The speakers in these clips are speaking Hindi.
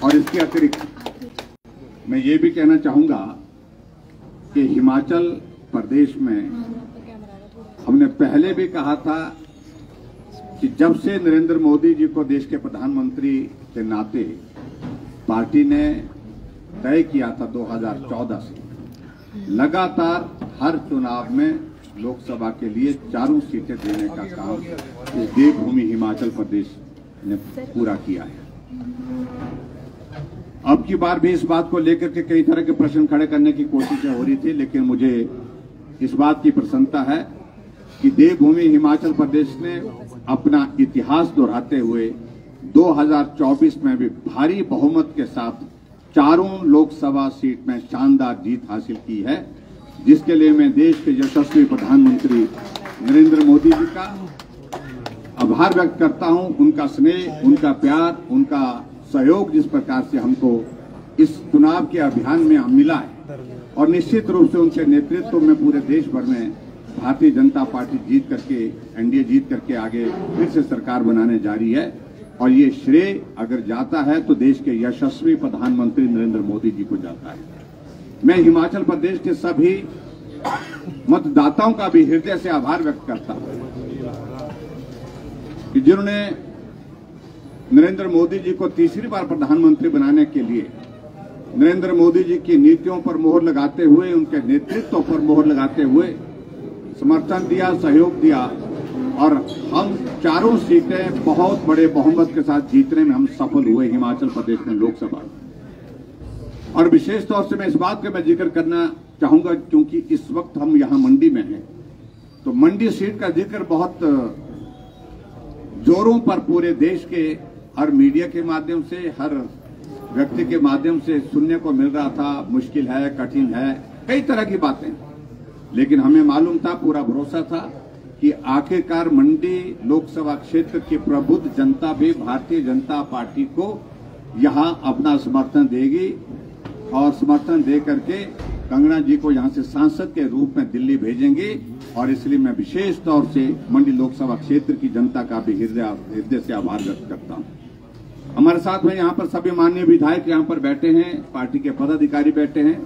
और इसके अतिरिक्त मैं ये भी कहना चाहूंगा कि हिमाचल प्रदेश में हमने पहले भी कहा था कि जब से नरेंद्र मोदी जी को देश के प्रधानमंत्री के नाते पार्टी ने तय किया था 2014 से लगातार हर चुनाव में लोकसभा के लिए 4 सीटें देने का काम इस देवभूमि हिमाचल प्रदेश ने पूरा किया है। अब की बार भी इस बात को लेकर के कई तरह के प्रश्न खड़े करने की कोशिशें हो रही थी, लेकिन मुझे इस बात की प्रसन्नता है कि देवभूमि हिमाचल प्रदेश ने अपना इतिहास दोहराते हुए 2024 में भी भारी बहुमत के साथ 4 लोकसभा सीट में शानदार जीत हासिल की है, जिसके लिए मैं देश के यशस्वी प्रधानमंत्री नरेंद्र मोदी जी का आभार व्यक्त करता हूं। उनका स्नेह, उनका प्यार, उनका सहयोग जिस प्रकार से हमको इस चुनाव के अभियान में मिला है, और निश्चित रूप से उनके नेतृत्व में पूरे देश भर में भारतीय जनता पार्टी जीत करके, एनडीए जीत करके आगे फिर से सरकार बनाने जा रही है। और ये श्रेय अगर जाता है तो देश के यशस्वी प्रधानमंत्री नरेंद्र मोदी जी को जाता है। मैं हिमाचल प्रदेश के सभी मतदाताओं का भी हृदय से आभार व्यक्त करता हूं कि जिन्होंने नरेंद्र मोदी जी को तीसरी बार प्रधानमंत्री बनाने के लिए नरेंद्र मोदी जी की नीतियों पर मोहर लगाते हुए, उनके नेतृत्व पर मोहर लगाते हुए समर्थन दिया, सहयोग दिया, और हम 4 सीटें बहुत बड़े बहुमत के साथ जीतने में हम सफल हुए हिमाचल प्रदेश में लोकसभा। और विशेष तौर से मैं इस बात का जिक्र करना चाहूंगा क्योंकि इस वक्त हम यहां मंडी में हैं, तो मंडी सीट का जिक्र बहुत जोरों पर पूरे देश के हर मीडिया के माध्यम से, हर व्यक्ति के माध्यम से सुनने को मिल रहा था। मुश्किल है, कठिन है, कई तरह की बातें, लेकिन हमें मालूम था, पूरा भरोसा था कि आखिरकार मंडी लोकसभा क्षेत्र की प्रबुद्ध जनता भी भारतीय जनता पार्टी को यहां अपना समर्थन देगी, और समर्थन दे करके कंगना जी को यहां से सांसद के रूप में दिल्ली भेजेंगे। और इसलिए मैं विशेष तौर से मंडी लोकसभा क्षेत्र की जनता का भी हृदय से आभार व्यक्त करता हूं। हमारे साथ में यहां पर सभी माननीय विधायक यहां पर बैठे हैं, पार्टी के पदाधिकारी बैठे हैं,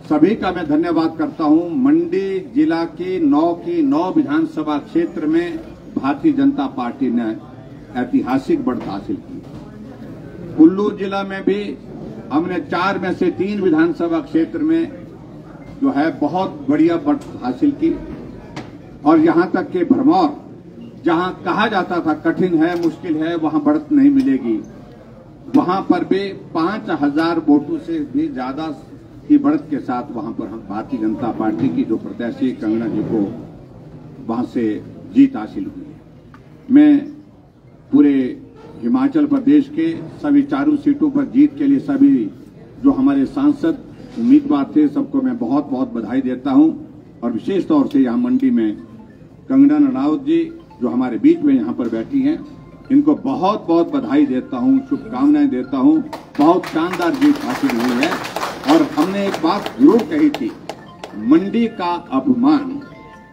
सभी का मैं धन्यवाद करता हूं। मंडी जिला की 9 विधानसभा क्षेत्र में भारतीय जनता पार्टी ने ऐतिहासिक बढ़त हासिल की। कुल्लू जिला में भी हमने 4 में से 3 विधानसभा क्षेत्र में जो है बहुत बढ़िया बढ़त हासिल की। और यहां तक के भरमौर, जहां कहा जाता था कठिन है, मुश्किल है, वहां बढ़त नहीं मिलेगी, वहां पर भी 5000 वोटों से भी ज्यादा की बढ़त के साथ वहां पर हम भारतीय जनता पार्टी की जो प्रत्याशी कंगना जी को वहां से जीत हासिल हुई। मैं पूरे हिमाचल प्रदेश के सभी 4 सीटों पर जीत के लिए सभी जो हमारे सांसद उम्मीदवार थे सबको मैं बहुत बहुत बधाई देता हूं। और विशेष तौर से यहां मंडी में कंगना रनौत जी जो हमारे बीच में यहां पर बैठी हैं, इनको बहुत बहुत बधाई देता हूं, शुभकामनाएं देता हूं। बहुत शानदार जीत हासिल हुई है। और हमने एक बात जरूर कही थी, मंडी का अपमान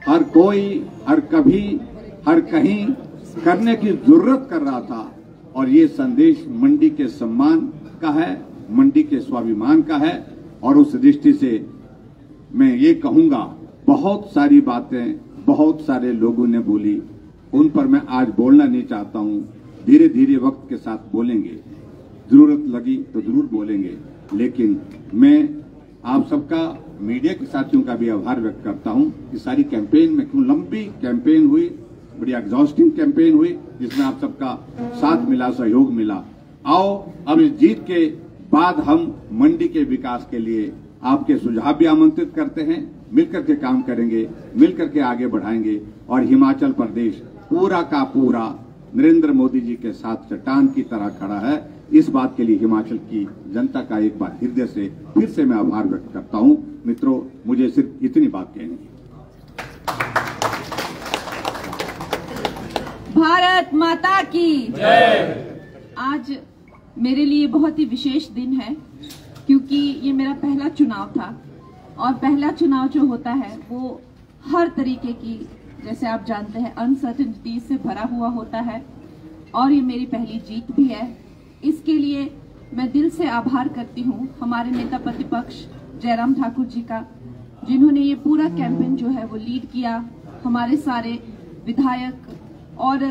हर कोई, हर कभी, हर कहीं करने की जरूरत कर रहा था, और ये संदेश मंडी के सम्मान का है, मंडी के स्वाभिमान का है। और उस दृष्टि से मैं ये कहूंगा, बहुत सारी बातें बहुत सारे लोगों ने बोली, उन पर मैं आज बोलना नहीं चाहता हूं। धीरे धीरे वक्त के साथ बोलेंगे, जरूरत लगी तो जरूर बोलेंगे। लेकिन मैं आप सबका, मीडिया के साथियों का भी आभार व्यक्त करता हूं कि सारी कैंपेन में, क्यों लंबी कैंपेन हुई, बड़ी एग्जॉस्टिंग कैंपेन हुई, जिसमें आप सबका साथ मिला, सहयोग मिला। आओ अब इस जीत के बाद हम मंडी के विकास के लिए आपके सुझाव भी आमंत्रित करते हैं, मिलकर के काम करेंगे, मिलकर के आगे बढ़ाएंगे। और हिमाचल प्रदेश पूरा का पूरा नरेंद्र मोदी जी के साथ चट्टान की तरह खड़ा है। इस बात के लिए हिमाचल की जनता का एक बार हृदय से फिर से मैं आभार व्यक्त करता हूं। मित्रों, मुझे सिर्फ इतनी बात कहनी है। भारत माता की जय। आज मेरे लिए बहुत ही विशेष दिन है, क्योंकि ये मेरा पहला चुनाव था, और पहला चुनाव जो होता है वो हर तरीके की, जैसे आप जानते हैं, अनसर्टेनिटी से भरा हुआ होता है। और ये मेरी पहली जीत भी है। इसके लिए मैं दिल से आभार करती हूँ हमारे नेता प्रतिपक्ष जयराम ठाकुर जी का, जिन्होंने ये पूरा कैंपेन जो है वो लीड किया। हमारे सारे विधायक और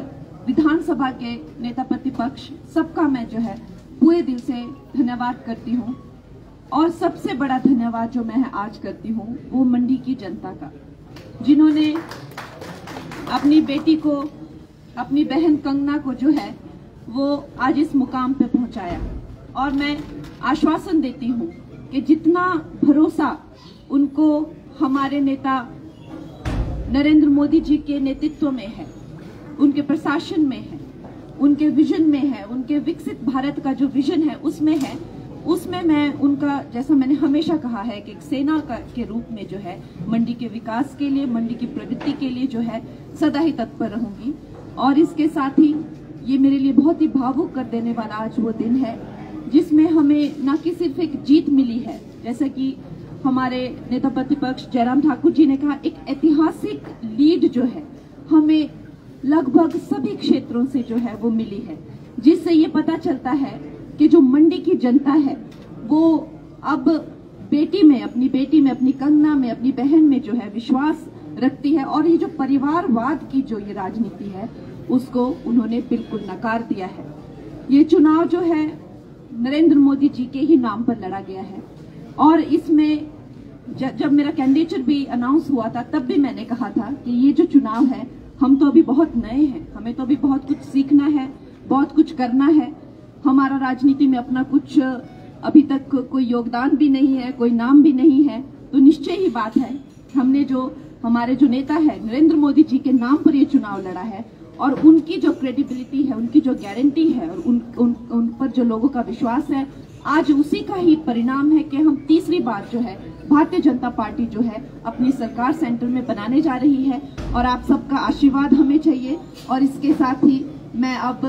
विधानसभा के नेता प्रतिपक्ष सबका मैं जो है पूरे दिल से धन्यवाद करती हूँ। और सबसे बड़ा धन्यवाद जो मैं आज करती हूँ वो मंडी की जनता का, जिन्होंने अपनी बेटी को, अपनी बहन कंगना को जो है वो आज इस मुकाम पे पहुंचाया। और मैं आश्वासन देती हूँ कि जितना भरोसा उनको हमारे नेता नरेंद्र मोदी जी के नेतृत्व में है, उनके प्रशासन में है, उनके विजन में है, उनके विकसित भारत का जो विजन है उसमें है, उसमें मैं उनका, जैसा मैंने हमेशा कहा है कि एक सेना के रूप में जो है मंडी के विकास के लिए, मंडी की प्रगति के लिए जो है सदा ही तत्पर रहूंगी। और इसके साथ ही ये मेरे लिए बहुत ही भावुक कर देने वाला आज वो दिन है जिसमें हमें न कि सिर्फ एक जीत मिली है, जैसा कि हमारे नेता प्रतिपक्ष जयराम ठाकुर जी ने कहा, एक ऐतिहासिक लीड जो है हमें लगभग सभी क्षेत्रों से जो है वो मिली है, जिससे ये पता चलता है कि जो मंडी की जनता है वो अब बेटी में, अपनी बेटी में, अपनी कंगना में, अपनी बहन में जो है विश्वास रखती है। और ये जो परिवारवाद की जो ये राजनीति है उसको उन्होंने बिल्कुल नकार दिया है। ये चुनाव जो है नरेंद्र मोदी जी के ही नाम पर लड़ा गया है। और इसमें जब मेरा कैंडिडेचर भी अनाउंस हुआ था तब भी मैंने कहा था कि ये जो चुनाव है, हम तो अभी बहुत नए हैं, हमें तो अभी बहुत कुछ सीखना है, बहुत कुछ करना है। हमारा राजनीति में अपना कुछ अभी तक कोई योगदान भी नहीं है, कोई नाम भी नहीं है। तो निश्चय ही बात है, हमने जो हमारे जो नेता है नरेंद्र मोदी जी के नाम पर ये चुनाव लड़ा है और उनकी जो क्रेडिबिलिटी है, उनकी जो गारंटी है और उन पर जो लोगों का विश्वास है, आज उसी का ही परिणाम है कि हम तीसरी बार जो है भारतीय जनता पार्टी जो है अपनी सरकार सेंटर में बनाने जा रही है। और आप सबका आशीर्वाद हमें चाहिए। और इसके साथ ही मैं अब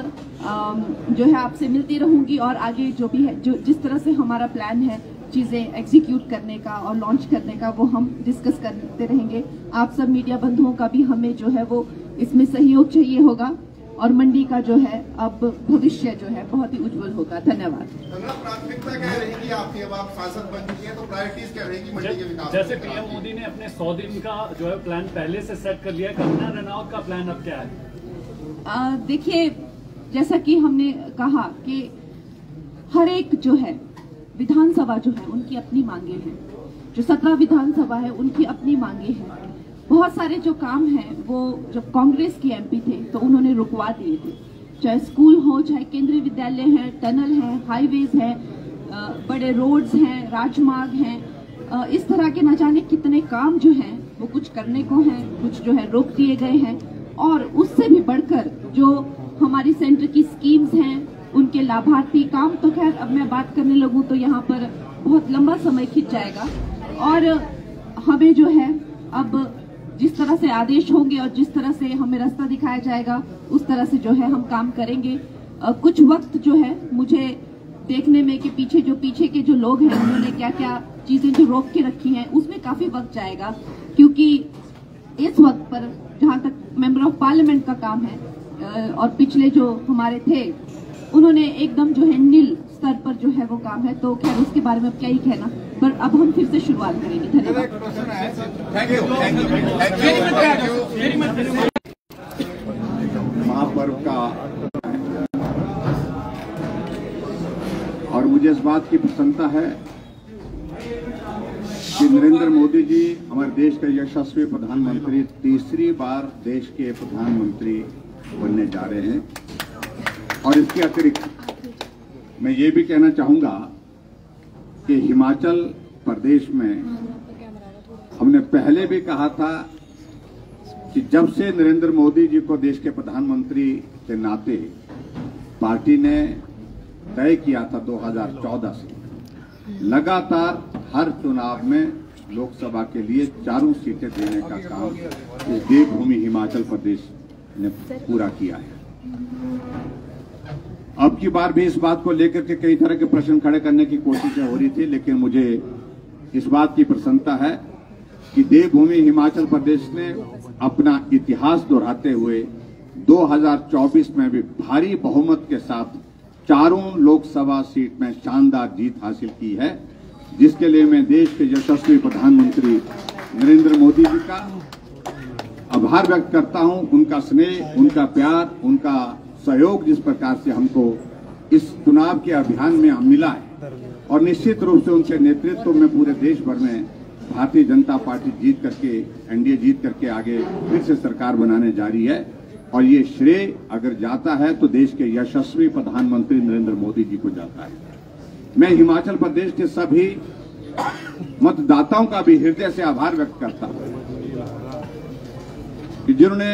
जो है आपसे मिलती रहूंगी और आगे जो भी है, जो जिस तरह से हमारा प्लान है चीजें एग्जीक्यूट करने का और लॉन्च करने का, वो हम डिस्कस करते रहेंगे। आप सब मीडिया बंधुओं का भी हमें जो है वो इसमें सहयोग चाहिए होगा और मंडी का जो है अब भविष्य जो है बहुत ही उज्जवल होगा। धन्यवाद। प्राथमिकता क्या रहेगी आपकी? अब आप सांसद बन चुकी हैं तो प्रायोरिटीज क्या रहेगी मंडी के विकास? जैसे पीएम मोदी ने अपने 100 दिन का जो है प्लान पहले से सेट कर लिया है, कंगना रनौत का प्लान अब क्या है? देखिए, जैसा कि हमने कहा कि हर एक जो है विधानसभा जो है उनकी अपनी मांगे हैं, जो 17 विधानसभा है उनकी अपनी मांगे हैं। बहुत सारे जो काम हैं वो जब कांग्रेस की एमपी थे तो उन्होंने रुकवा दिए थे, चाहे स्कूल हो, चाहे केंद्रीय विद्यालय है, टनल है, हाईवेज है, बड़े रोड्स हैं, राजमार्ग हैं, इस तरह के न जाने कितने काम जो हैं वो कुछ करने को हैं, कुछ जो है रोक दिए गए हैं। और उससे भी बढ़कर जो हमारी सेंटर की स्कीम्स हैं, उनके लाभार्थी काम, तो खैर अब मैं बात करने लगूं तो यहाँ पर बहुत लंबा समय खिंच जाएगा। और हमें जो है अब जिस तरह से आदेश होंगे और जिस तरह से हमें रास्ता दिखाया जाएगा उस तरह से जो है हम काम करेंगे। कुछ वक्त जो है मुझे देखने में कि पीछे के जो लोग हैं उन्होंने क्या क्या चीजें जो रोक के रखी हैं उसमें काफी वक्त जाएगा, क्योंकि इस वक्त पर जहां तक मेंबर ऑफ पार्लियामेंट का काम है और पिछले जो हमारे थे उन्होंने एकदम जो है नील स्तर पर जो है वो काम है, तो खैर उसके बारे में अब क्या ही कहना, पर अब हम फिर से शुरुआत करेंगे। धन्यवाद। महापर्व का और मुझे इस बात की प्रसन्नता है कि नरेंद्र मोदी जी हमारे देश के यशस्वी प्रधानमंत्री, तीसरी बार देश के प्रधानमंत्री बनने जा रहे हैं। और इसके अतिरिक्त मैं ये भी कहना चाहूंगा कि हिमाचल प्रदेश में हमने पहले भी कहा था कि जब से नरेंद्र मोदी जी को देश के प्रधानमंत्री के नाते पार्टी ने तय किया था 2014 से लगातार हर चुनाव में लोकसभा के लिए 4 सीटें देने का काम इस देवभूमि हिमाचल प्रदेश ने पूरा किया है। अब की बार भी इस बात को लेकर के कई तरह के प्रश्न खड़े करने की कोशिशें हो रही थी, लेकिन मुझे इस बात की प्रसन्नता है कि देवभूमि हिमाचल प्रदेश ने अपना इतिहास दोहराते हुए 2024 में भी भारी बहुमत के साथ चारों लोकसभा सीट में शानदार जीत हासिल की है, जिसके लिए मैं देश के यशस्वी प्रधानमंत्री नरेंद्र मोदी जी का आभार व्यक्त करता हूं। उनका स्नेह, उनका प्यार, उनका सहयोग जिस प्रकार से हमको इस चुनाव के अभियान में मिला है, और निश्चित रूप से उनके नेतृत्व में पूरे देश भर में भारतीय जनता पार्टी जीत करके, एनडीए जीत करके आगे फिर से सरकार बनाने जा रही है। और ये श्रेय अगर जाता है तो देश के यशस्वी प्रधानमंत्री नरेंद्र मोदी जी को जाता है। मैं हिमाचल प्रदेश के सभी मतदाताओं का भी हृदय से आभार व्यक्त करता हूं कि जिन्होंने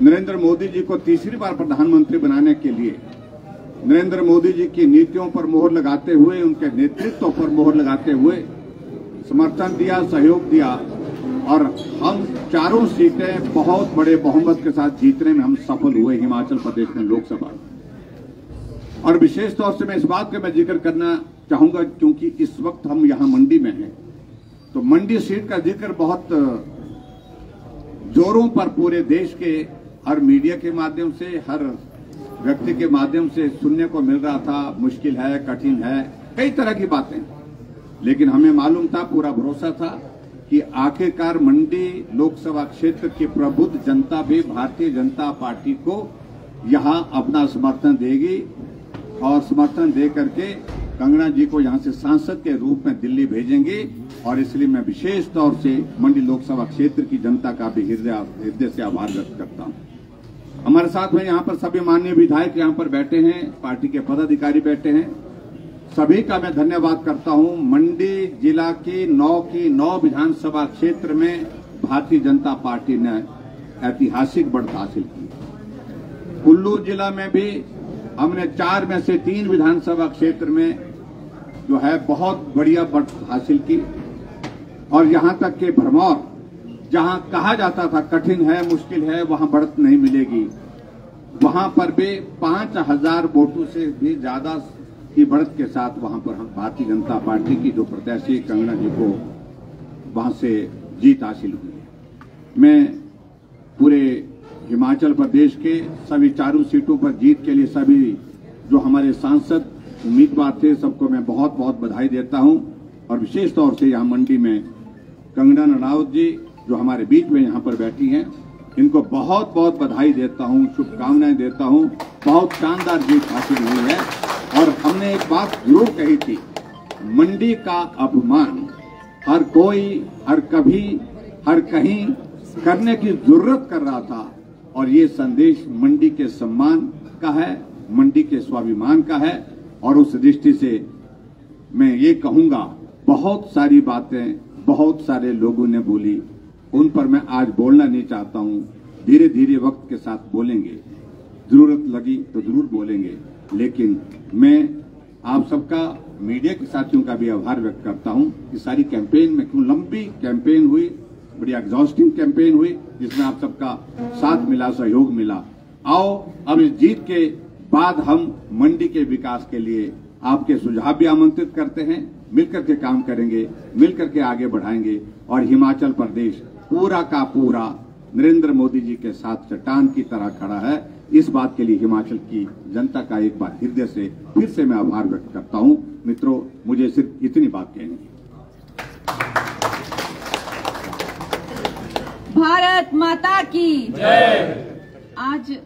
नरेंद्र मोदी जी को तीसरी बार प्रधानमंत्री बनाने के लिए नरेंद्र मोदी जी की नीतियों पर मोहर लगाते हुए, उनके नेतृत्व पर मोहर लगाते हुए समर्थन दिया, सहयोग दिया, और हम चारों सीटें बहुत बड़े बहुमत के साथ जीतने में हम सफल हुए हिमाचल प्रदेश में लोकसभा। और विशेष तौर से मैं इस बात का मैं जिक्र करना चाहूंगा, क्योंकि इस वक्त हम यहां मंडी में हैं, तो मंडी सीट का जिक्र बहुत जोरों पर पूरे देश के हर मीडिया के माध्यम से, हर व्यक्ति के माध्यम से सुनने को मिल रहा था। मुश्किल है, कठिन है, कई तरह की बातें, लेकिन हमें मालूम था, पूरा भरोसा था कि आखिरकार मंडी लोकसभा क्षेत्र की प्रबुद्ध जनता भी भारतीय जनता पार्टी को यहां अपना समर्थन देगी, और समर्थन दे करके कंगना जी को यहां से सांसद के रूप में दिल्ली भेजेंगे। और इसलिए मैं विशेष तौर से मंडी लोकसभा क्षेत्र की जनता का भी हृदय से आभार व्यक्त करता हूं। हमारे साथ में यहाँ पर सभी माननीय विधायक यहाँ पर बैठे हैं, पार्टी के पदाधिकारी बैठे हैं, सभी का मैं धन्यवाद करता हूं। मंडी जिला की 9 विधानसभा क्षेत्र में भारतीय जनता पार्टी ने ऐतिहासिक बढ़त हासिल की। कुल्लू जिला में भी हमने 4 में से 3 विधानसभा क्षेत्र में जो है बहुत बढ़िया बढ़त हासिल की, और यहां तक कि भरमौर, जहां कहा जाता था कठिन है, मुश्किल है, वहां बढ़त नहीं मिलेगी, वहां पर भी 5000 वोटों से भी ज्यादा की बढ़त के साथ वहां पर हम भारतीय जनता पार्टी की जो प्रत्याशी कंगना जी को वहां से जीत हासिल हुई है। मैं पूरे हिमाचल प्रदेश के सभी चारों सीटों पर जीत के लिए सभी जो हमारे सांसद उम्मीदवार थे, सबको मैं बहुत बहुत बधाई देता हूं। और विशेष तौर से यहाँ मंडी में कंगना रनौत जी जो हमारे बीच में यहाँ पर बैठी हैं, इनको बहुत बहुत बधाई देता हूं, शुभकामनाएं देता हूं। बहुत शानदार जीत हासिल हुई है, और हमने एक बात जरूर कही थी, मंडी का अपमान हर कोई, हर कभी, हर कहीं करने की जरूरत कर रहा था, और ये संदेश मंडी के सम्मान का है, मंडी के स्वाभिमान का है। और उस दृष्टि से मैं ये कहूंगा, बहुत सारी बातें बहुत सारे लोगों ने बोली, उन पर मैं आज बोलना नहीं चाहता हूं। धीरे धीरे वक्त के साथ बोलेंगे, जरूरत लगी तो जरूर बोलेंगे। लेकिन मैं आप सबका, मीडिया के साथियों का भी आभार व्यक्त करता हूं कि सारी कैंपेन में, क्यों लंबी कैंपेन हुई, बड़ी एग्जॉस्टिंग कैंपेन हुई, जिसमें आप सबका साथ मिला, सहयोग मिला। आओ अब इस जीत के बाद हम मंडी के विकास के लिए आपके सुझाव भी आमंत्रित करते हैं, मिलकर के काम करेंगे, मिलकर के आगे बढ़ाएंगे। और हिमाचल प्रदेश पूरा का पूरा नरेंद्र मोदी जी के साथ चट्टान की तरह खड़ा है। इस बात के लिए हिमाचल की जनता का एक बार हृदय से फिर से मैं आभार व्यक्त करता हूं। मित्रों, मुझे सिर्फ इतनी बात कहनी है। भारत माता की जय। आज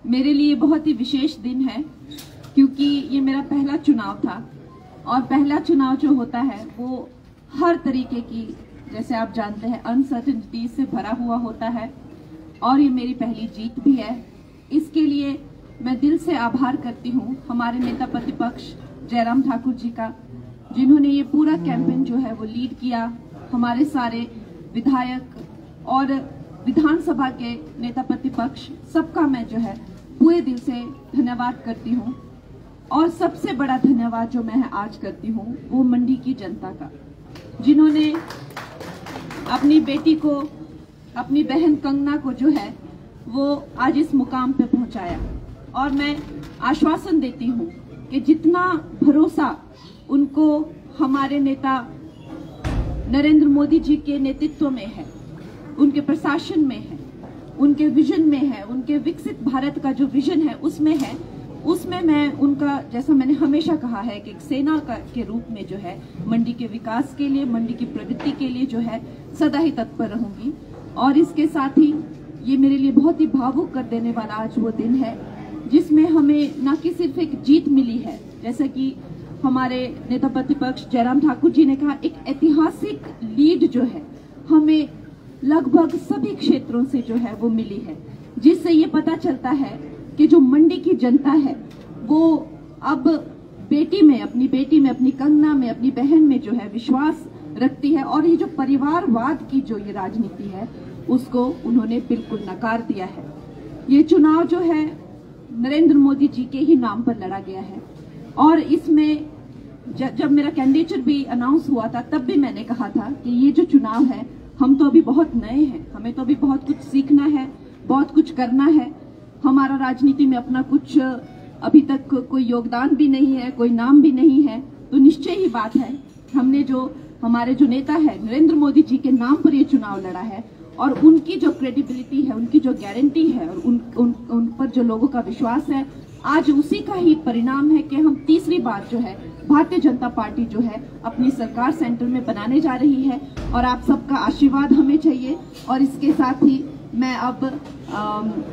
मेरे लिए बहुत ही विशेष दिन है, क्योंकि ये मेरा पहला चुनाव था, और पहला चुनाव जो होता है वो हर तरीके की, जैसे आप जानते हैं, अनसर्टेनिटी से भरा हुआ होता है, और ये मेरी पहली जीत भी है। इसके लिए मैं दिल से आभार करती हूँ हमारे नेता प्रतिपक्ष जयराम ठाकुर जी का, जिन्होंने ये पूरा कैंपेन जो है वो लीड किया। हमारे सारे विधायक और विधानसभा के नेता प्रतिपक्ष, सबका मैं जो है पूरे दिल से धन्यवाद करती हूँ। और सबसे बड़ा धन्यवाद जो मैं आज करती हूँ वो मंडी की जनता का, जिन्होंने अपनी बेटी को, अपनी बहन कंगना को जो है वो आज इस मुकाम पे पहुंचाया। और मैं आश्वासन देती हूँ कि जितना भरोसा उनको हमारे नेता नरेंद्र मोदी जी के नेतृत्व में है, उनके प्रशासन में है, उनके विजन में है, उनके विकसित भारत का जो विजन है उसमें है, उसमें मैं उनका, जैसा मैंने हमेशा कहा है कि एक सेना के रूप में जो है मंडी के विकास के लिए, मंडी की प्रगति के लिए जो है सदा ही तत्पर रहूंगी। और इसके साथ ही ये मेरे लिए बहुत ही भावुक कर देने वाला आज वो दिन है जिसमें हमें न कि सिर्फ एक जीत मिली है, जैसा कि हमारे नेता प्रतिपक्ष जयराम ठाकुर जी ने कहा, एक ऐतिहासिक लीड जो है हमें लगभग सभी क्षेत्रों से जो है वो मिली है, जिससे ये पता चलता है कि जो मंडी की जनता है वो अब बेटी में, अपनी कंगना में, अपनी बहन में जो है विश्वास रखती है। और ये जो परिवारवाद की जो ये राजनीति है उसको उन्होंने बिल्कुल नकार दिया है। ये चुनाव जो है नरेंद्र मोदी जी के ही नाम पर लड़ा गया है। और इसमें जब मेरा कैंडिडेचर भी अनाउंस हुआ था तब भी मैंने कहा था कि ये जो चुनाव है, हम तो अभी बहुत नए हैं, हमें तो अभी बहुत कुछ सीखना है, बहुत कुछ करना है। हमारा राजनीति में अपना कुछ अभी तक कोई योगदान भी नहीं है, कोई नाम भी नहीं है। तो निश्चय ही बात है, हमने जो हमारे जो नेता है नरेंद्र मोदी जी के नाम पर ये चुनाव लड़ा है और उनकी जो क्रेडिबिलिटी है, उनकी जो गारंटी है और उन पर जो लोगों का विश्वास है, आज उसी का ही परिणाम है कि हम तीसरी बार जो है भारतीय जनता पार्टी जो है अपनी सरकार सेंटर में बनाने जा रही है। और आप सबका आशीर्वाद हमें चाहिए। और इसके साथ ही मैं अब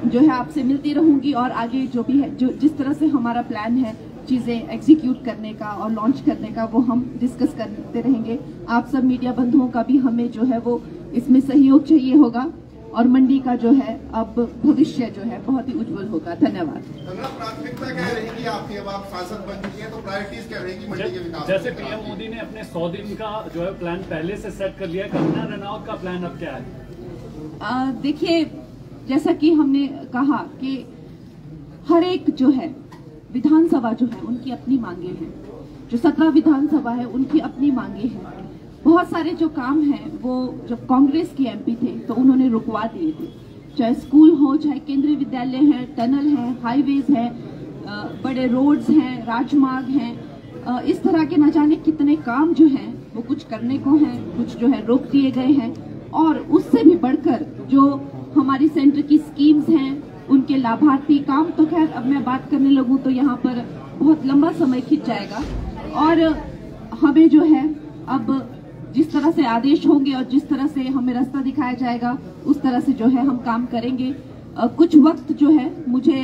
जो है आपसे मिलती रहूंगी और आगे जो भी है, जो जिस तरह से हमारा प्लान है चीजें एग्जीक्यूट करने का और लॉन्च करने का, वो हम डिस्कस करते रहेंगे। आप सब मीडिया बंधुओं का भी हमें जो है वो इसमें सहयोग चाहिए होगा और मंडी का जो है अब भविष्य जो है बहुत ही उज्जवल होगा। धन्यवाद। प्राथमिकता क्या रहेगी आपकी? अब आप सांसद बन चुकी हैं तो प्रायोरिटीज क्या रहेगी मंडी के विकास? जैसे पीएम मोदी ने अपने 100 दिन का जो है प्लान पहले से सेट कर लिया है, कंगना रनौत का प्लान अब क्या है? देखिए, जैसा कि हमने कहा कि हर एक जो है विधानसभा जो है उनकी अपनी मांगे हैं, जो 17 विधानसभा है उनकी अपनी मांगे हैं। बहुत सारे जो काम हैं वो जब कांग्रेस की एमपी थे तो उन्होंने रुकवा दिए थे, चाहे स्कूल हो, चाहे केंद्रीय विद्यालय है, टनल है, हाईवेज है, बड़े रोड्स हैं, राजमार्ग हैं, इस तरह के न जाने कितने काम जो हैं वो कुछ करने को हैं, कुछ जो है रोक दिए गए हैं। और उससे भी बढ़कर जो हमारी सेंटर की स्कीम्स हैं, उनके लाभार्थी काम, तो खैर अब मैं बात करने लगूं तो यहाँ पर बहुत लंबा समय खिंच जाएगा। और हमें जो है अब जिस तरह से आदेश होंगे और जिस तरह से हमें रास्ता दिखाया जाएगा उस तरह से जो है हम काम करेंगे। कुछ वक्त जो है मुझे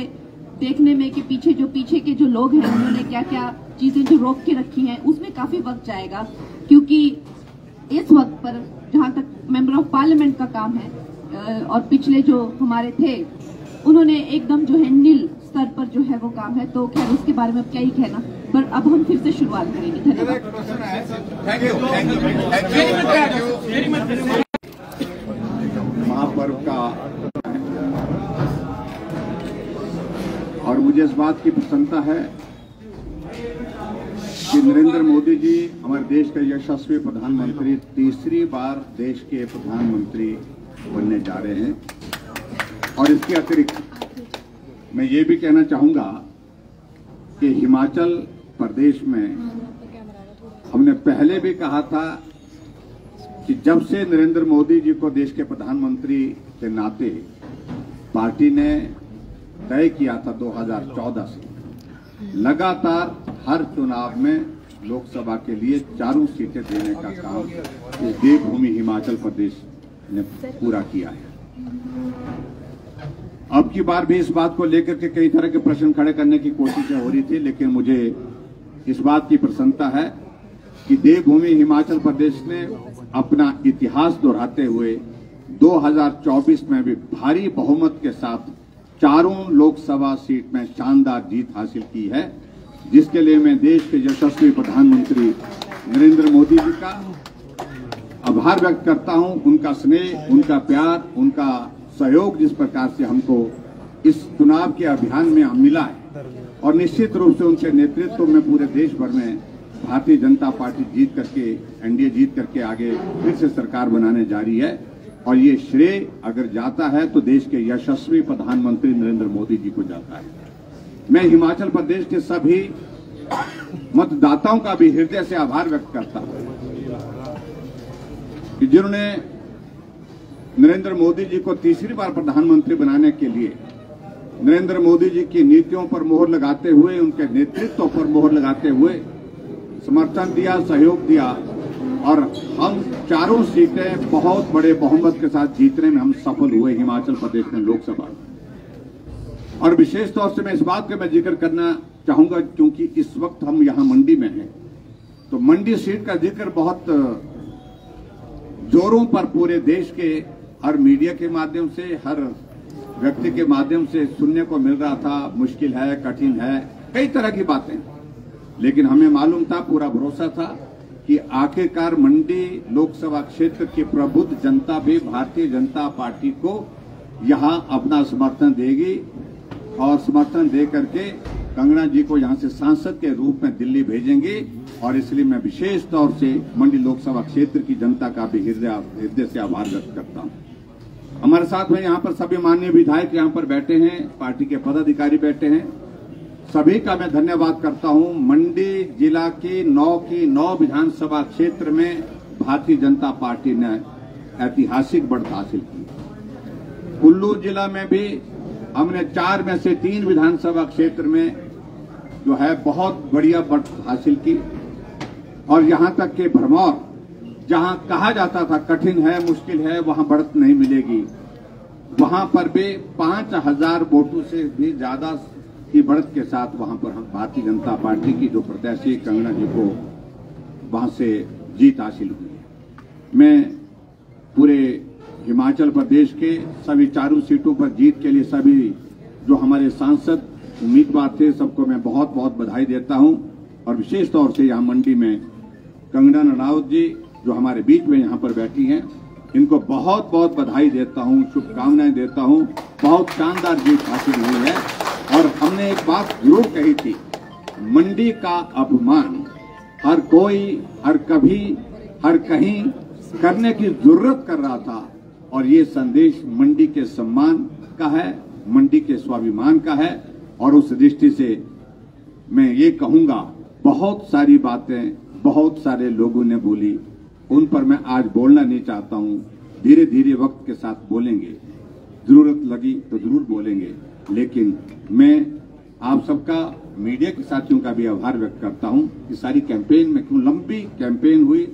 देखने में कि पीछे के जो लोग हैं उन्होंने क्या क्या चीजें जो रोक के रखी हैं उसमें काफी वक्त जाएगा, क्योंकि इस वक्त पर जहां तक मेंबर ऑफ पार्लियामेंट का काम है और पिछले जो हमारे थे उन्होंने एकदम जो है नील स्तर पर जो है वो काम है, तो खैर उसके बारे में अब क्या ही कहना, पर अब हम फिर से शुरुआत करेंगे। धन्यवाद। महापर्व का और मुझे इस बात की प्रसन्नता है कि नरेंद्र मोदी जी हमारे देश के यशस्वी प्रधानमंत्री, तीसरी बार देश के प्रधानमंत्री बनने जा रहे हैं। और इसके अतिरिक्त मैं ये भी कहना चाहूंगा कि हिमाचल प्रदेश में हमने पहले भी कहा था कि जब से नरेंद्र मोदी जी को देश के प्रधानमंत्री के नाते पार्टी ने तय किया था 2014 से लगातार हर चुनाव में लोकसभा के लिए 4 सीटें देने का काम इस देवभूमि हिमाचल प्रदेश ने पूरा किया है। अब की बार भी इस बात को लेकर के कई तरह के प्रश्न खड़े करने की कोशिशें हो रही थी, लेकिन मुझे इस बात की प्रसन्नता है कि देवभूमि हिमाचल प्रदेश ने अपना इतिहास दोहराते हुए 2024 में भी भारी बहुमत के साथ 4 लोकसभा सीट में शानदार जीत हासिल की है, जिसके लिए मैं देश के यशस्वी प्रधानमंत्री नरेंद्र मोदी जी का आभार व्यक्त करता हूं। उनका स्नेह, उनका प्यार, उनका सहयोग जिस प्रकार से हमको इस चुनाव के अभियान में मिला है, और निश्चित रूप से उनके नेतृत्व में पूरे देश भर में भारतीय जनता पार्टी जीत करके, एनडीए जीत करके आगे फिर से सरकार बनाने जा रही है। और ये श्रेय अगर जाता है तो देश के यशस्वी प्रधानमंत्री नरेंद्र मोदी जी को जाता है। मैं हिमाचल प्रदेश के सभी मतदाताओं का भी हृदय से आभार व्यक्त करता हूं कि जिन्होंने नरेंद्र मोदी जी को तीसरी बार प्रधानमंत्री बनाने के लिए नरेंद्र मोदी जी की नीतियों पर मोहर लगाते हुए, उनके नेतृत्व पर मोहर लगाते हुए समर्थन दिया, सहयोग दिया और हम चारों सीटें बहुत बड़े बहुमत के साथ जीतने में हम सफल हुए हिमाचल प्रदेश में लोकसभा। और विशेष तौर से मैं इस बात का मैं जिक्र करना चाहूंगा क्योंकि इस वक्त हम यहां मंडी में हैं, तो मंडी सीट का जिक्र बहुत जोरों पर पूरे देश के हर मीडिया के माध्यम से, हर व्यक्ति के माध्यम से सुनने को मिल रहा था। मुश्किल है, कठिन है, कई तरह की बातें, लेकिन हमें मालूम था, पूरा भरोसा था कि आखिरकार मंडी लोकसभा क्षेत्र की प्रबुद्ध जनता भी भारतीय जनता पार्टी को यहां अपना समर्थन देगी और समर्थन दे करके कंगना जी को यहां से सांसद के रूप में दिल्ली भेजेंगे। और इसलिए मैं विशेष तौर से मंडी लोकसभा क्षेत्र की जनता का भी हृदय से आभार व्यक्त करता हूं। हमारे साथ में यहां पर सभी माननीय विधायक यहां पर बैठे हैं, पार्टी के पदाधिकारी बैठे हैं, सभी का मैं धन्यवाद करता हूं। मंडी जिला की 9 विधानसभा क्षेत्र में भारतीय जनता पार्टी ने ऐतिहासिक बढ़त हासिल की। कुल्लू जिला में भी हमने 4 में से 3 विधानसभा क्षेत्र में जो है बहुत बढ़िया बढ़त हासिल की। और यहां तक के भरमौर, जहां कहा जाता था कठिन है, मुश्किल है, वहां बढ़त नहीं मिलेगी, वहां पर भी 5000 वोटों से भी ज्यादा की बढ़त के साथ वहां पर हम भारतीय जनता पार्टी की जो प्रत्याशी कंगना जी को वहां से जीत हासिल हुई। मैं पूरे हिमाचल प्रदेश के सभी 4 सीटों पर जीत के लिए सभी जो हमारे सांसद उम्मीदवार थे सबको मैं बहुत बहुत बधाई देता हूं। और विशेष तौर से यहां मंडी में कंगना रनौत जी जो हमारे बीच में यहां पर बैठी हैं, इनको बहुत बहुत बधाई देता हूं, शुभकामनाएं देता हूं। बहुत शानदार जीत हासिल हुई है। और हमने एक बात जरूर कही थी, मंडी का अपमान हर कोई, हर कभी, हर कहीं करने की जरूरत कर रहा था। और ये संदेश मंडी के सम्मान का है, मंडी के स्वाभिमान का है। और उस दृष्टि से मैं ये कहूंगा, बहुत सारी बातें बहुत सारे लोगों ने बोली, उन पर मैं आज बोलना नहीं चाहता हूं। धीरे धीरे वक्त के साथ बोलेंगे, जरूरत लगी तो जरूर बोलेंगे। लेकिन मैं आप सबका, मीडिया के साथियों का भी आभार व्यक्त करता हूं कि सारी कैंपेन में, क्यों लंबी कैंपेन हुई,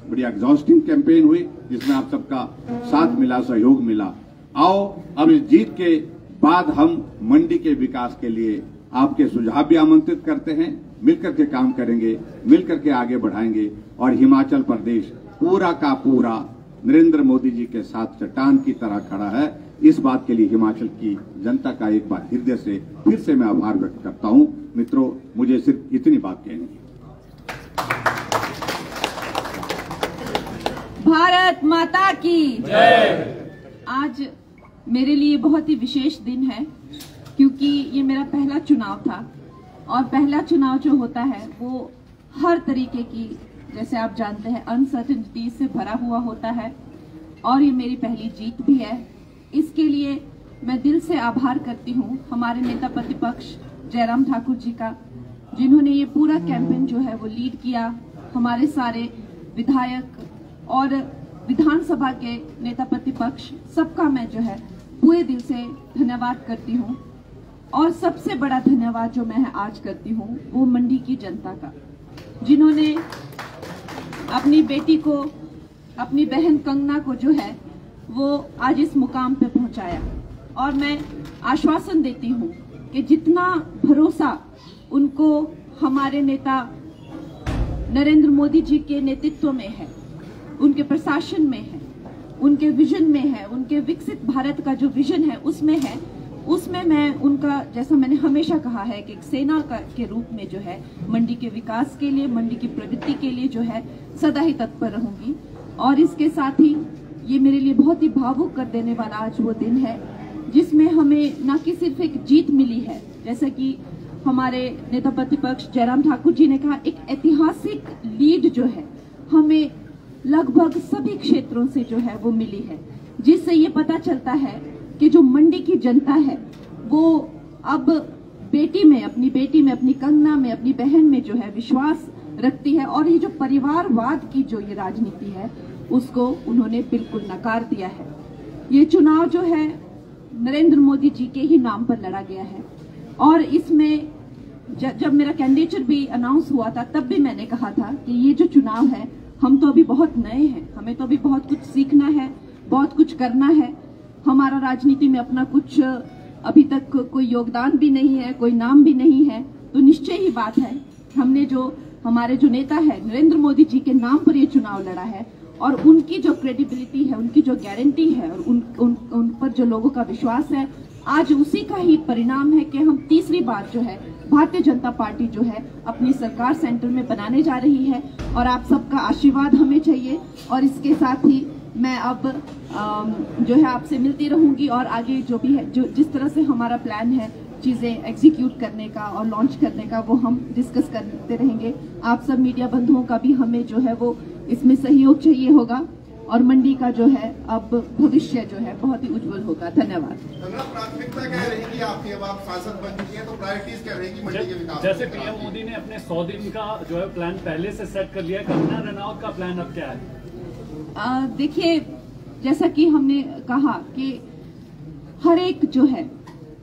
बड़ी एग्जॉस्टिंग कैंपेन हुई, जिसमें आप सबका साथ मिला, सहयोग मिला। आओ अब इस जीत के बाद हम मंडी के विकास के लिए आपके सुझाव भी आमंत्रित करते हैं, मिलकर के काम करेंगे, मिलकर के आगे बढ़ाएंगे। और हिमाचल प्रदेश पूरा का पूरा नरेंद्र मोदी जी के साथ चट्टान की तरह खड़ा है। इस बात के लिए हिमाचल की जनता का एक बार हृदय से फिर से मैं आभार व्यक्त करता हूं। मित्रों, मुझे सिर्फ इतनी बात कहनी है। भारत माता की जय। आज मेरे लिए बहुत ही विशेष दिन है क्योंकि ये मेरा पहला चुनाव था। और पहला चुनाव जो होता है वो हर तरीके की, जैसे आप जानते हैं, अनसर्टेनिटी से भरा हुआ होता है। और ये मेरी पहली जीत भी है। इसके लिए मैं दिल से आभार करती हूँ हमारे नेता प्रतिपक्ष जयराम ठाकुर जी का, जिन्होंने ये पूरा कैंपेन जो है वो लीड किया। हमारे सारे विधायक और विधानसभा के नेता प्रतिपक्ष, सबका मैं जो है पूरे दिल से धन्यवाद करती हूँ। और सबसे बड़ा धन्यवाद जो मैं आज करती हूँ वो मंडी की जनता का, जिन्होंने अपनी बेटी को, अपनी बहन कंगना को जो है वो आज इस मुकाम पे पहुंचाया। और मैं आश्वासन देती हूँ कि जितना भरोसा उनको हमारे नेता नरेंद्र मोदी जी के नेतृत्व में है, उनके प्रशासन में है, उनके विजन में है, उनके विकसित भारत का जो विजन है उसमें है, उसमें मैं उनका, जैसा मैंने हमेशा कहा है कि एक सेना के रूप में जो है मंडी के विकास के लिए, मंडी की प्रगति के लिए जो है सदा ही तत्पर रहूंगी। और इसके साथ ही ये मेरे लिए बहुत ही भावुक कर देने वाला आज वो दिन है जिसमें हमें न कि सिर्फ एक जीत मिली है, जैसा कि हमारे नेता प्रतिपक्ष जयराम ठाकुर जी ने कहा, एक ऐतिहासिक लीड जो है हमें लगभग सभी क्षेत्रों से जो है वो मिली है, जिससे ये पता चलता है कि जो मंडी की जनता है वो अब बेटी में, अपनी बेटी में, अपनी कंगना में, अपनी बहन में जो है विश्वास रखती है। और ये जो परिवारवाद की जो ये राजनीति है उसको उन्होंने बिल्कुल नकार दिया है। ये चुनाव जो है नरेंद्र मोदी जी के ही नाम पर लड़ा गया है। और इसमें जब मेरा कैंडिडेचर भी अनाउंस हुआ था तब भी मैंने कहा था कि ये जो चुनाव है, हम तो अभी बहुत नए हैं, हमें तो अभी बहुत कुछ सीखना है, बहुत कुछ करना है। हमारा राजनीति में अपना कुछ अभी तक कोई योगदान भी नहीं है, कोई नाम भी नहीं है। तो निश्चय ही बात है, हमने जो हमारे जो नेता है नरेंद्र मोदी जी के नाम पर ये चुनाव लड़ा है और उनकी जो क्रेडिबिलिटी है, उनकी जो गारंटी है और उन पर जो लोगों का विश्वास है, आज उसी का ही परिणाम है कि हम तीसरी बार जो है भारतीय जनता पार्टी जो है अपनी सरकार सेंटर में बनाने जा रही है। और आप सबका आशीर्वाद हमें चाहिए। और इसके साथ ही मैं अब जो है आपसे मिलती रहूंगी और आगे जो भी है, जो जिस तरह से हमारा प्लान है चीजें एग्जीक्यूट करने का और लॉन्च करने का, वो हम डिस्कस करते रहेंगे। आप सब मीडिया बंधुओं का भी हमें जो है वो इसमें सहयोग चाहिए होगा और मंडी का जो है अब भविष्य जो है बहुत ही उज्जवल होगा। धन्यवाद। प्राथमिकता क्या रहेगी आपकी? अब आप सांसद बन चुकी हैं तो प्रायोरिटीज क्या रहेगी मंडी के विकास? जैसे पीएम मोदी ने अपने 100 दिन का जो है प्लान पहले से सेट कर लिया है, कंगना रनौत का प्लान अब क्या है? देखिए, जैसा कि हमने कहा कि हर एक जो है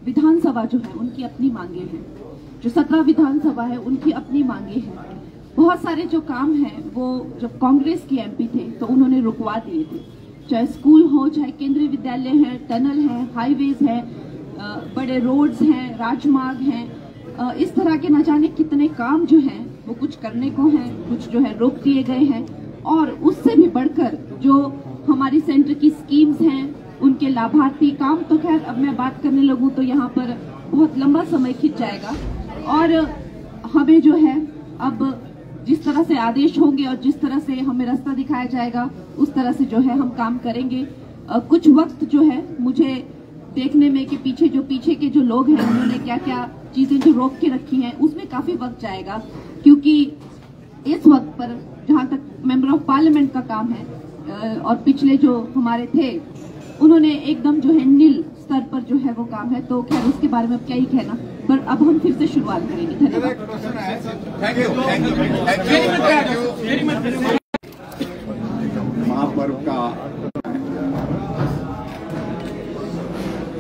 विधानसभा जो है उनकी अपनी मांगे हैं, जो 17 विधानसभा है उनकी अपनी मांगे हैं। बहुत सारे जो काम हैं वो जब कांग्रेस के एमपी थे तो उन्होंने रुकवा दिए थे, चाहे स्कूल हो, चाहे केंद्रीय विद्यालय है, टनल है, हाईवेज है, बड़े रोड्स हैं, राजमार्ग हैं, इस तरह के न जाने कितने काम जो हैं वो कुछ करने को हैं, कुछ जो है रोक दिए गए हैं। और उससे भी बढ़कर जो हमारी सेंटर की स्कीम्स हैं, उनके लाभार्थी काम, तो खैर अब मैं बात करने लगूं तो यहाँ पर बहुत लंबा समय खिंच जाएगा। और हमें जो है अब जिस तरह से आदेश होंगे और जिस तरह से हमें रास्ता दिखाया जाएगा उस तरह से जो है हम काम करेंगे। कुछ वक्त जो है मुझे देखने में कि पीछे के जो लोग हैं उन्होंने क्या क्या चीजें जो रोक के रखी हैं उसमें काफी वक्त जाएगा, क्योंकि इस वक्त पर जहां तक मेंबर ऑफ पार्लियामेंट का काम है और पिछले जो हमारे थे उन्होंने एकदम जो है नील स्तर पर जो है वो काम है। तो खैर उसके बारे में अब क्या ही कहना, पर अब हम फिर से शुरुआत करेंगे। धन्यवाद। महापर्व का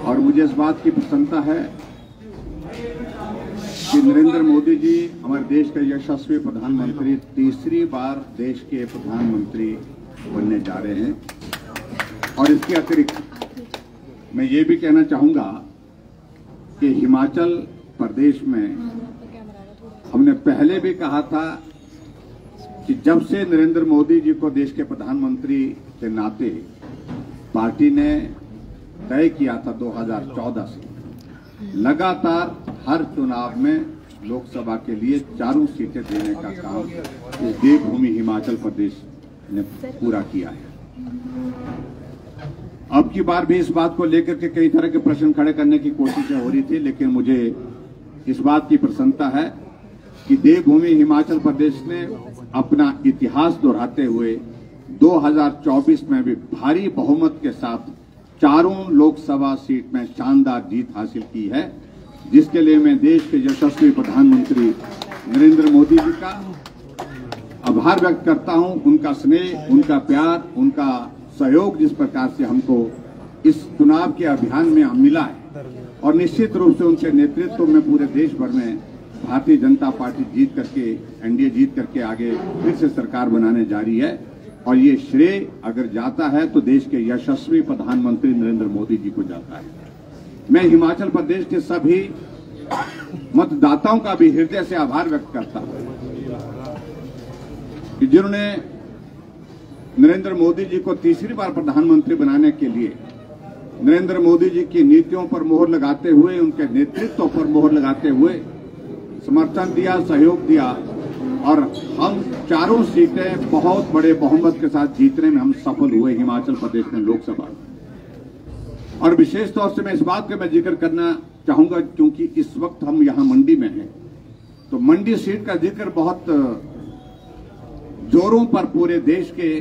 और मुझे इस बात की प्रसन्नता है कि नरेंद्र मोदी जी हमारे देश के यशस्वी प्रधानमंत्री, तीसरी बार देश के प्रधानमंत्री बनने जा रहे हैं। और इसके अतिरिक्त मैं ये भी कहना चाहूंगा कि हिमाचल प्रदेश में हमने पहले भी कहा था कि जब से नरेंद्र मोदी जी को देश के प्रधानमंत्री के नाते पार्टी ने तय किया था 2014 से लगातार हर चुनाव में लोकसभा के लिए 4 सीटें देने का काम इस देवभूमि हिमाचल प्रदेश ने पूरा किया है। अब की बार भी इस बात को लेकर के कई तरह के प्रश्न खड़े करने की कोशिशें हो रही थी, लेकिन मुझे इस बात की प्रसन्नता है कि देवभूमि हिमाचल प्रदेश ने अपना इतिहास दोहराते हुए 2024 में भी भारी बहुमत के साथ 4 लोकसभा सीट में शानदार जीत हासिल की है, जिसके लिए मैं देश के यशस्वी प्रधानमंत्री नरेंद्र मोदी जी का आभार व्यक्त करता हूं। उनका स्नेह, उनका प्यार, उनका सहयोग जिस प्रकार से हमको इस चुनाव के अभियान में मिला है और निश्चित रूप से उनके नेतृत्व में पूरे देश भर में भारतीय जनता पार्टी जीत करके, एनडीए जीत करके आगे फिर से सरकार बनाने जा रही है। और ये श्रेय अगर जाता है तो देश के यशस्वी प्रधानमंत्री नरेंद्र मोदी जी को जाता है। मैं हिमाचल प्रदेश के सभी मतदाताओं का भी हृदय से आभार व्यक्त करता हूं कि जिन्होंने नरेंद्र मोदी जी को तीसरी बार प्रधानमंत्री बनाने के लिए नरेंद्र मोदी जी की नीतियों पर मोहर लगाते हुए, उनके नेतृत्व पर मोहर लगाते हुए समर्थन दिया, सहयोग दिया और हम 4 सीटें बहुत बड़े बहुमत के साथ जीतने में हम सफल हुए हिमाचल प्रदेश में लोकसभा। और विशेष तौर से मैं इस बात का मैं जिक्र करना चाहूंगा क्योंकि इस वक्त हम यहां मंडी में हैं, तो मंडी सीट का जिक्र बहुत जोरों पर पूरे देश के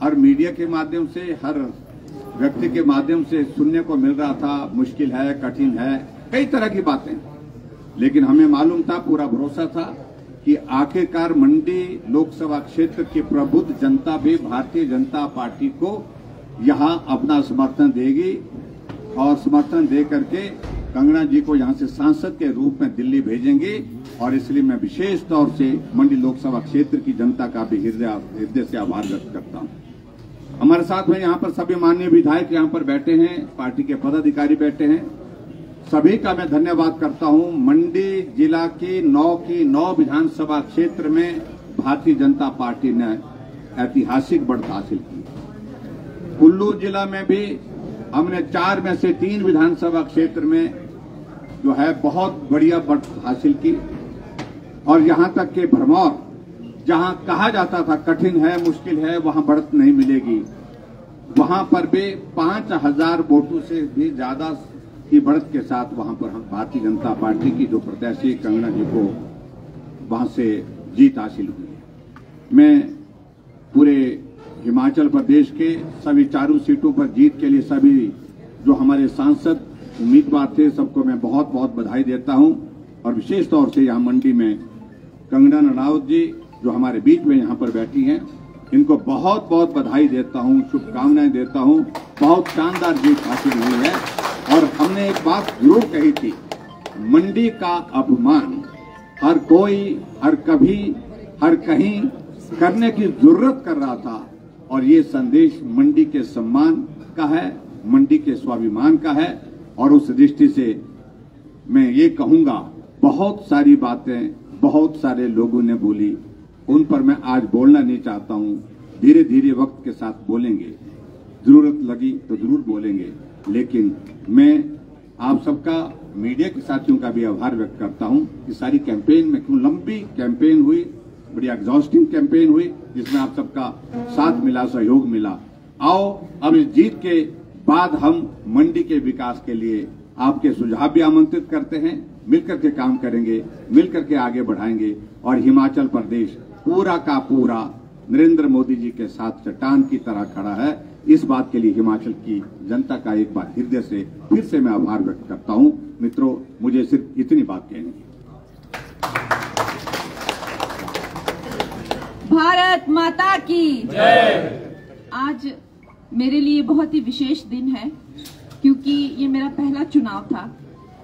हर मीडिया के माध्यम से, हर व्यक्ति के माध्यम से सुनने को मिल रहा था। मुश्किल है, कठिन है, कई तरह की बातें, लेकिन हमें मालूम था, पूरा भरोसा था कि आखिरकार मंडी लोकसभा क्षेत्र की प्रबुद्ध जनता भी भारतीय जनता पार्टी को यहां अपना समर्थन देगी और समर्थन दे करके कंगना जी को यहां से सांसद के रूप में दिल्ली भेजेंगे। और इसलिए मैं विशेष तौर से मंडी लोकसभा क्षेत्र की जनता का भी हृदय से आभार व्यक्त करता हूं। हमारे साथ में यहाँ पर सभी माननीय विधायक यहाँ पर बैठे हैं, पार्टी के पदाधिकारी बैठे हैं, सभी का मैं धन्यवाद करता हूं। मंडी जिला की 9 विधानसभा क्षेत्र में भारतीय जनता पार्टी ने ऐतिहासिक बढ़त हासिल की। कुल्लू जिला में भी हमने 4 में से 3 विधानसभा क्षेत्र में जो है बहुत बढ़िया बढ़त हासिल की। और यहां तक के भरमौर, जहां कहा जाता था कठिन है, मुश्किल है, वहां बढ़त नहीं मिलेगी, वहां पर भी 5000 वोटों से भी ज्यादा की बढ़त के साथ वहां पर हम भारतीय जनता पार्टी की जो प्रत्याशी कंगना जी को वहां से जीत हासिल हुई। मैं पूरे हिमाचल प्रदेश के सभी 4 सीटों पर जीत के लिए सभी जो हमारे सांसद उम्मीदवार थे सबको मैं बहुत बहुत बधाई देता हूं। और विशेष तौर से यहां मंडी में कंगना रनौत जी जो हमारे बीच में यहां पर बैठी हैं, इनको बहुत बहुत बधाई देता हूं, शुभकामनाएं देता हूं। बहुत शानदार जीत हासिल हुई है। और हमने एक बात जरूर कही थी, मंडी का अपमान हर कोई, हर कभी, हर कहीं करने की जरूरत कर रहा था। और ये संदेश मंडी के सम्मान का है, मंडी के स्वाभिमान का है। और उस दृष्टि से मैं ये कहूंगा, बहुत सारी बातें बहुत सारे लोगों ने बोली, उन पर मैं आज बोलना नहीं चाहता हूं। धीरे धीरे वक्त के साथ बोलेंगे, जरूरत लगी तो जरूर बोलेंगे। लेकिन मैं आप सबका, मीडिया के साथियों का भी आभार व्यक्त करता हूं कि सारी कैंपेन में, क्यों लंबी कैंपेन हुई, बड़ी एग्जॉस्टिंग कैंपेन हुई, जिसमें आप सबका साथ मिला, सहयोग मिला। आओ अब इस जीत के बाद हम मंडी के विकास के लिए आपके सुझाव भी आमंत्रित करते हैं, मिलकर के काम करेंगे, मिलकर के आगे बढ़ाएंगे। और हिमाचल प्रदेश पूरा का पूरा नरेंद्र मोदी जी के साथ चट्टान की तरह खड़ा है। इस बात के लिए हिमाचल की जनता का एक बार हृदय से फिर से मैं आभार व्यक्त करता हूं। मित्रों, मुझे सिर्फ इतनी बात कहनी है। भारत माता की जय। आज मेरे लिए बहुत ही विशेष दिन है, क्योंकि ये मेरा पहला चुनाव था।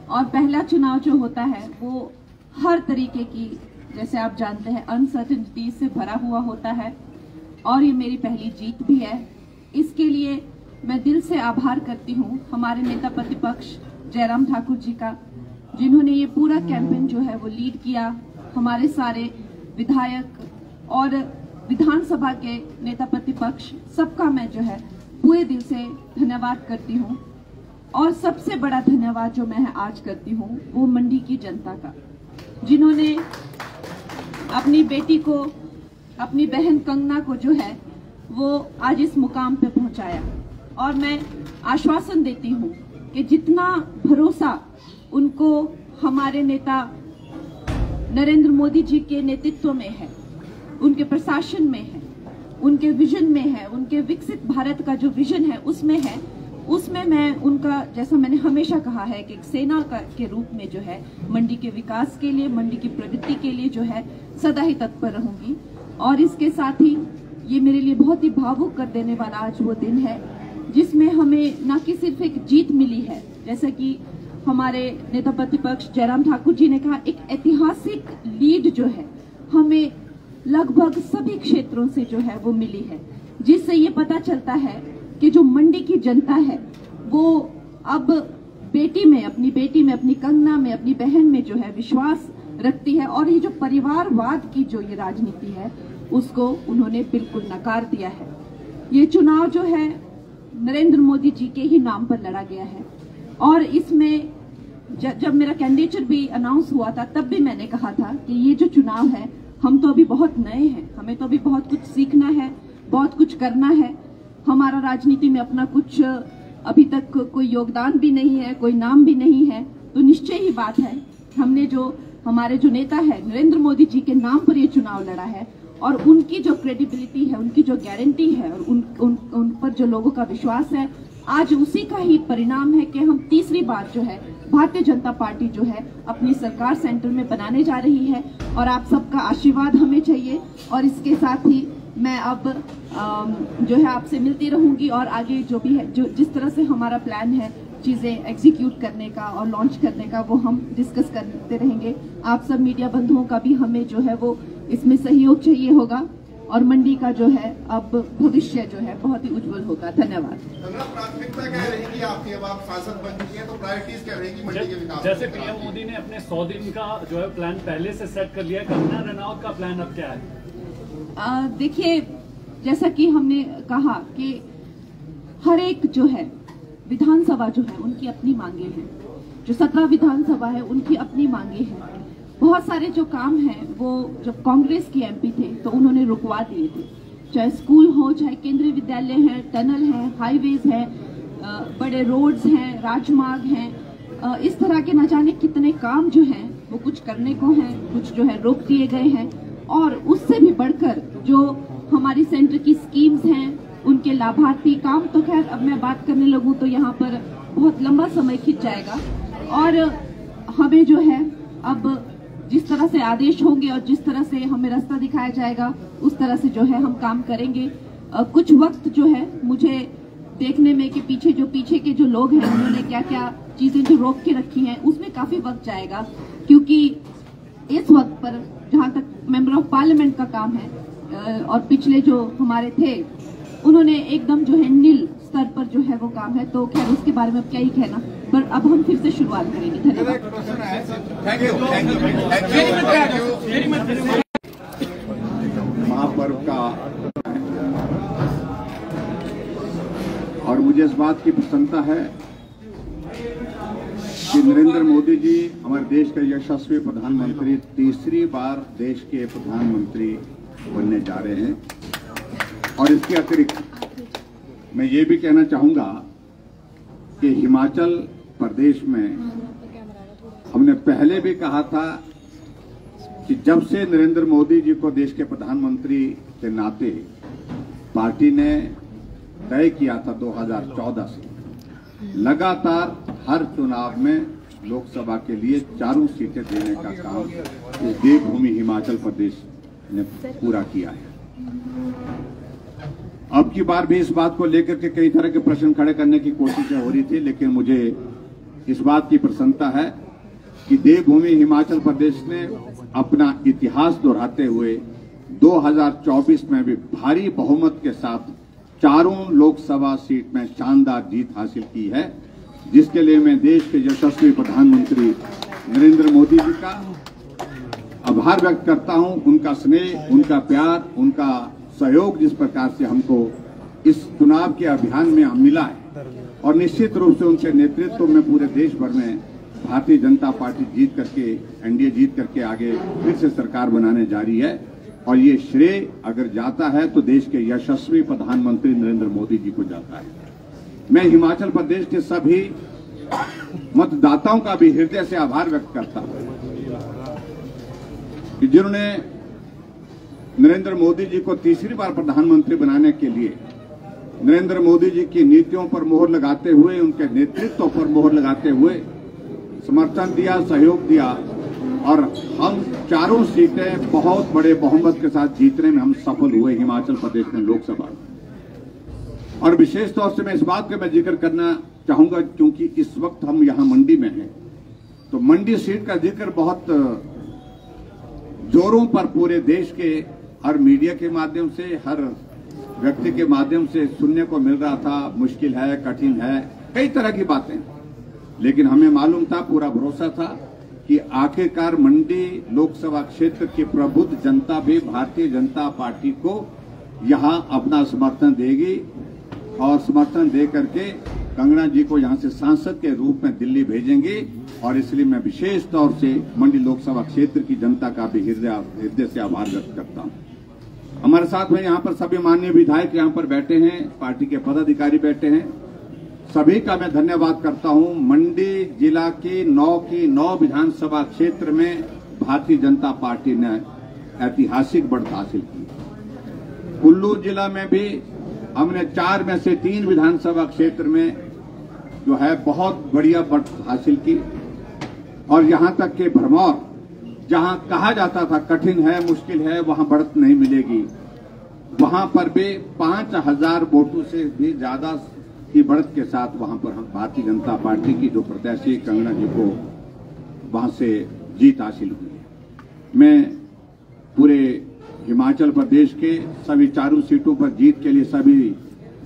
और पहला चुनाव जो होता है वो हर तरीके की, जैसे आप जानते हैं, अनसर्टेनिटी से भरा हुआ होता है। और ये मेरी पहली जीत भी है। इसके लिए मैं दिल से आभार करती हूँ हमारे नेता प्रतिपक्ष जयराम ठाकुर जी का, जिन्होंने ये पूरा कैंपेन जो है वो लीड किया। हमारे सारे विधायक और विधानसभा के नेता प्रतिपक्ष, सबका मैं जो है पूरे दिल से धन्यवाद करती हूँ। और सबसे बड़ा धन्यवाद जो मैं आज करती हूँ वो मंडी की जनता का, जिन्होंने अपनी बेटी को, अपनी बहन कंगना को जो है वो आज इस मुकाम पे पहुंचाया। और मैं आश्वासन देती हूँ कि जितना भरोसा उनको हमारे नेता नरेंद्र मोदी जी के नेतृत्व में है, उनके प्रशासन में है, उनके विजन में है, उनके विकसित भारत का जो विजन है उसमें मैं उनका, जैसा मैंने हमेशा कहा है कि एक सेना के रूप में जो है मंडी के विकास के लिए, मंडी की प्रगति के लिए जो है सदा ही तत्पर रहूंगी। और इसके साथ ही ये मेरे लिए बहुत ही भावुक कर देने वाला आज वो दिन है, जिसमें हमें न कि सिर्फ एक जीत मिली है, जैसा कि हमारे नेता प्रतिपक्ष जयराम ठाकुर जी ने कहा, एक ऐतिहासिक लीड जो है हमें लगभग सभी क्षेत्रों से जो है वो मिली है, जिससे ये पता चलता है कि जो मंडी की जनता है वो अब बेटी में, अपनी बेटी में, अपनी कंगना में, अपनी बहन में जो है विश्वास रखती है। और ये जो परिवारवाद की जो ये राजनीति है उसको उन्होंने बिल्कुल नकार दिया है। ये चुनाव जो है नरेंद्र मोदी जी के ही नाम पर लड़ा गया है। और इसमें जब मेरा कैंडिडेचर भी अनाउंस हुआ था तब भी मैंने कहा था कि ये जो चुनाव है, हम तो अभी बहुत नए हैं, हमें तो अभी बहुत कुछ सीखना है, बहुत कुछ करना है। हमारा राजनीति में अपना कुछ अभी तक कोई योगदान भी नहीं है, कोई नाम भी नहीं है। तो निश्चय ही बात है, हमने जो हमारे जो नेता है नरेंद्र मोदी जी के नाम पर ये चुनाव लड़ा है, और उनकी जो क्रेडिबिलिटी है, उनकी जो गारंटी है, और उन पर जो लोगों का विश्वास है, आज उसी का ही परिणाम है कि हम तीसरी बार जो है भारतीय जनता पार्टी जो है अपनी सरकार सेंटर में बनाने जा रही है। और आप सबका आशीर्वाद हमें चाहिए। और इसके साथ ही मैं अब जो है आपसे मिलती रहूंगी, और आगे जो भी है, जो जिस तरह से हमारा प्लान है चीजें एग्जीक्यूट करने का और लॉन्च करने का वो हम डिस्कस करते रहेंगे। आप सब मीडिया बंधुओं का भी हमें जो है वो इसमें सहयोग चाहिए होगा और मंडी का जो है अब भविष्य जो है बहुत ही उज्जवल होगा। धन्यवाद। प्राथमिकता क्या रहेगी आपकी? अब आप सांसद बन चुकी हैं तो प्रायोरिटीज क्या रहेगी मंडी के विकास? जैसे पीएम मोदी ने अपने 100 दिन का जो है प्लान पहले से सेट कर लिया है, कंगना रनौत का प्लान अब क्या है? देखिए, जैसा कि हमने कहा कि हर एक जो है विधानसभा जो है उनकी अपनी मांगे हैं, जो 17 विधानसभा है उनकी अपनी मांगे हैं। बहुत सारे जो काम हैं वो जब कांग्रेस के एमपी थे तो उन्होंने रुकवा दिए थे, चाहे स्कूल हो, चाहे केंद्रीय विद्यालय है, टनल है, हाईवेज है, बड़े रोड्स हैं, राजमार्ग हैं, इस तरह के न जाने कितने काम जो हैं वो कुछ करने को हैं, कुछ जो है रोक दिए गए हैं। और उससे भी बढ़कर जो हमारी सेंटर की स्कीम्स हैं, उनके लाभार्थी काम, तो खैर अब मैं बात करने लगूं तो यहाँ पर बहुत लंबा समय खिंच जाएगा। और हमें जो है अब जिस तरह से आदेश होंगे और जिस तरह से हमें रास्ता दिखाया जाएगा उस तरह से जो है हम काम करेंगे। कुछ वक्त जो है मुझे देखने में कि पीछे के जो लोग हैं उन्होंने क्या क्या चीजें जो रोक के रखी हैं उसमें काफी वक्त जाएगा, क्योंकि इस वक्त पर जहां तक मेंबर ऑफ पार्लियामेंट का काम है और पिछले जो हमारे थे उन्होंने एकदम जो है नील स्तर पर जो है वो काम है, तो खैर उसके बारे में अब क्या ही कहना, पर अब हम फिर से शुरुआत करेंगे। धन्यवाद। महापर्व का और मुझे इस बात की प्रसन्नता है कि नरेंद्र मोदी जी हमारे देश के यशस्वी प्रधानमंत्री तीसरी बार देश के प्रधानमंत्री बनने जा रहे हैं। और इसके अतिरिक्त मैं ये भी कहना चाहूंगा कि हिमाचल प्रदेश में हमने पहले भी कहा था कि जब से नरेंद्र मोदी जी को देश के प्रधानमंत्री के नाते पार्टी ने तय किया था 2014 से लगातार हर चुनाव में लोकसभा के लिए 4 सीटें देने का काम इस देवभूमि हिमाचल प्रदेश ने पूरा किया है। अब की बार भी इस बात को लेकर के कई तरह के प्रश्न खड़े करने की कोशिशें हो रही थी, लेकिन मुझे इस बात की प्रसन्नता है कि देवभूमि हिमाचल प्रदेश ने अपना इतिहास दोहराते हुए 2024 में भी भारी बहुमत के साथ 4 लोकसभा सीट में शानदार जीत हासिल की है, जिसके लिए मैं देश के यशस्वी प्रधानमंत्री नरेंद्र मोदी जी का आभार व्यक्त करता हूं। उनका स्नेह, उनका प्यार, उनका सहयोग जिस प्रकार से हमको इस चुनाव के अभियान में मिला है, और निश्चित रूप से उनके नेतृत्व में पूरे देश भर में भारतीय जनता पार्टी जीत करके, एनडीए जीत करके आगे फिर से सरकार बनाने जा रही है। और ये श्रेय अगर जाता है तो देश के यशस्वी प्रधानमंत्री नरेंद्र मोदी जी को जाता है। मैं हिमाचल प्रदेश के सभी मतदाताओं का भी हृदय से आभार व्यक्त करता हूं कि जिन्होंने नरेंद्र मोदी जी को तीसरी बार प्रधानमंत्री बनाने के लिए नरेंद्र मोदी जी की नीतियों पर मोहर लगाते हुए, उनके नेतृत्व पर मोहर लगाते हुए समर्थन दिया, सहयोग दिया, और हम 4 सीटें बहुत बड़े बहुमत के साथ जीतने में हम सफल हुए हिमाचल प्रदेश में लोकसभा। और विशेष तौर से मैं इस बात का मैं जिक्र करना चाहूंगा क्योंकि इस वक्त हम यहां मंडी में हैं, तो मंडी सीट का जिक्र बहुत जोरों पर पूरे देश के हर मीडिया के माध्यम से, हर व्यक्ति के माध्यम से सुनने को मिल रहा था। मुश्किल है, कठिन है, कई तरह की बातें, लेकिन हमें मालूम था, पूरा भरोसा था कि आखिरकार मंडी लोकसभा क्षेत्र की प्रबुद्ध जनता भी भारतीय जनता पार्टी को यहां अपना समर्थन देगी और समर्थन दे करके कंगना जी को यहां से सांसद के रूप में दिल्ली भेजेंगे। और इसलिए मैं विशेष तौर से मंडी लोकसभा क्षेत्र की जनता का भी हृदय से आभार व्यक्त करता हूं। हमारे साथ में यहाँ पर सभी माननीय विधायक यहाँ पर बैठे हैं, पार्टी के पदाधिकारी बैठे हैं, सभी का मैं धन्यवाद करता हूं। मंडी जिला की 9 विधानसभा क्षेत्र में भारतीय जनता पार्टी ने ऐतिहासिक बढ़त हासिल की। कुल्लू जिला में भी हमने 4 में से 3 विधानसभा क्षेत्र में जो है बहुत बढ़िया बढ़त हासिल की। और यहां तक कि भरमौर, जहां कहा जाता था कठिन है, मुश्किल है, वहां बढ़त नहीं मिलेगी, वहां पर भी 5000 वोटों से भी ज्यादा की बढ़त के साथ वहां पर हम भारतीय जनता पार्टी की जो प्रत्याशी कंगना जी को वहां से जीत हासिल हुई है। मैं पूरे हिमाचल प्रदेश के सभी चारों सीटों पर जीत के लिए सभी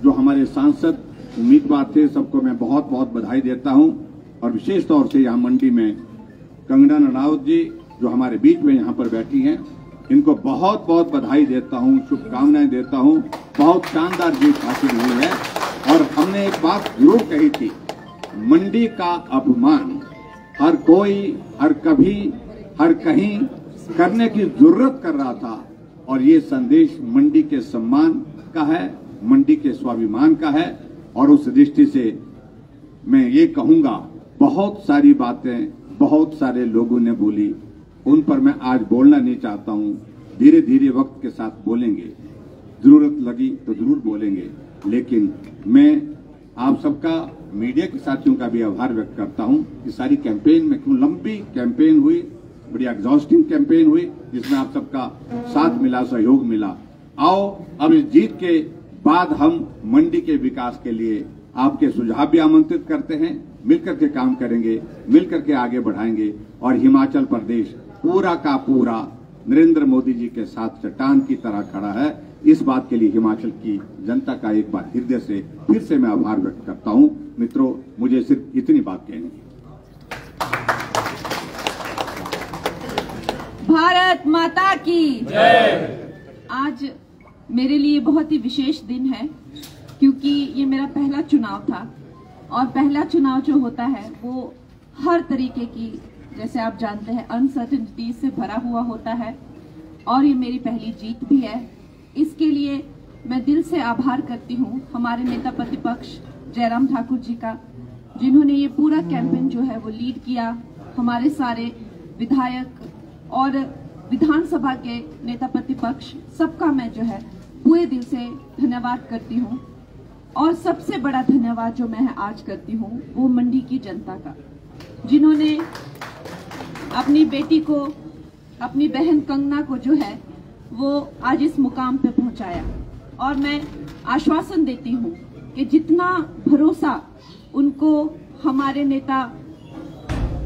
जो हमारे सांसद उम्मीदवार थे सबको मैं बहुत बहुत बधाई देता हूं और विशेष तौर से यहाँ मंडी में कंगना रनावत जी जो हमारे बीच में यहाँ पर बैठी हैं इनको बहुत बहुत बधाई देता हूं, शुभकामनाएं देता हूं। बहुत शानदार जीत हासिल हुई है और हमने एक बात जरूर कही थी, मंडी का अपमान हर कोई हर कभी हर कहीं करने की जरूरत कर रहा था और ये संदेश मंडी के सम्मान का है, मंडी के स्वाभिमान का है और उस दृष्टि से मैं ये कहूंगा बहुत सारी बातें बहुत सारे लोगों ने बोली, उन पर मैं आज बोलना नहीं चाहता हूं। धीरे धीरे वक्त के साथ बोलेंगे, जरूरत लगी तो जरूर बोलेंगे, लेकिन मैं आप सबका मीडिया के साथियों का भी आभार व्यक्त करता हूं कि सारी कैंपेन में क्यों लंबी कैंपेन हुई, बड़ी एग्जॉस्टिंग कैंपेन हुई जिसमें आप सबका साथ मिला, सहयोग मिला। आओ अब इस जीत के बाद हम मंडी के विकास के लिए आपके सुझाव भी आमंत्रित करते हैं, मिलकर के काम करेंगे, मिलकर के आगे बढ़ाएंगे और हिमाचल प्रदेश पूरा का पूरा नरेंद्र मोदी जी के साथ चट्टान की तरह खड़ा है। इस बात के लिए हिमाचल की जनता का एक बार हृदय से फिर से मैं आभार व्यक्त करता हूं। मित्रों, मुझे सिर्फ इतनी बात कहनी है। भारत माता की जय। आज मेरे लिए बहुत ही विशेष दिन है क्योंकि ये मेरा पहला चुनाव था और पहला चुनाव जो होता है वो हर तरीके की, जैसे आप जानते हैं, अनसर्टेनिटी से भरा हुआ होता है और ये मेरी पहली जीत भी है। इसके लिए मैं दिल से आभार करती हूँ हमारे नेता प्रतिपक्ष जयराम ठाकुर जी का, जिन्होंने ये पूरा कैंपेन जो है वो लीड किया। हमारे सारे विधायक और विधानसभा के नेता प्रतिपक्ष सबका मैं जो है पूरे दिल से धन्यवाद करती हूँ और सबसे बड़ा धन्यवाद जो मैं आज करती हूँ वो मंडी की जनता का, जिन्होंने अपनी बेटी को, अपनी बहन कंगना को जो है वो आज इस मुकाम पे पहुंचाया। और मैं आश्वासन देती हूँ कि जितना भरोसा उनको हमारे नेता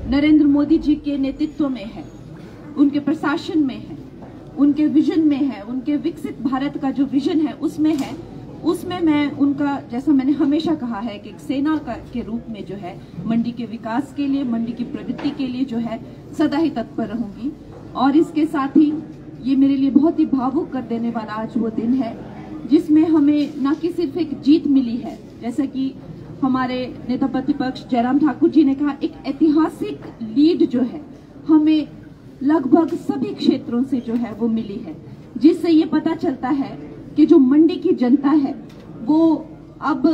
नरेंद्र मोदी जी के नेतृत्व में है, उनके प्रशासन में है, उनके विजन में है, उनके विकसित भारत का जो विजन है उसमें मैं उनका, जैसा मैंने हमेशा कहा है कि एक सेना के रूप में जो है मंडी के विकास के लिए, मंडी की प्रगति के लिए जो है सदा ही तत्पर रहूंगी। और इसके साथ ही ये मेरे लिए बहुत ही भावुक कर देने वाला आज वो दिन है जिसमें हमें न कि सिर्फ एक जीत मिली है, जैसे कि हमारे नेता प्रतिपक्ष जयराम ठाकुर जी ने कहा, एक ऐतिहासिक लीड जो है हमें लगभग सभी क्षेत्रों से जो है वो मिली है, जिससे ये पता चलता है कि जो मंडी की जनता है वो अब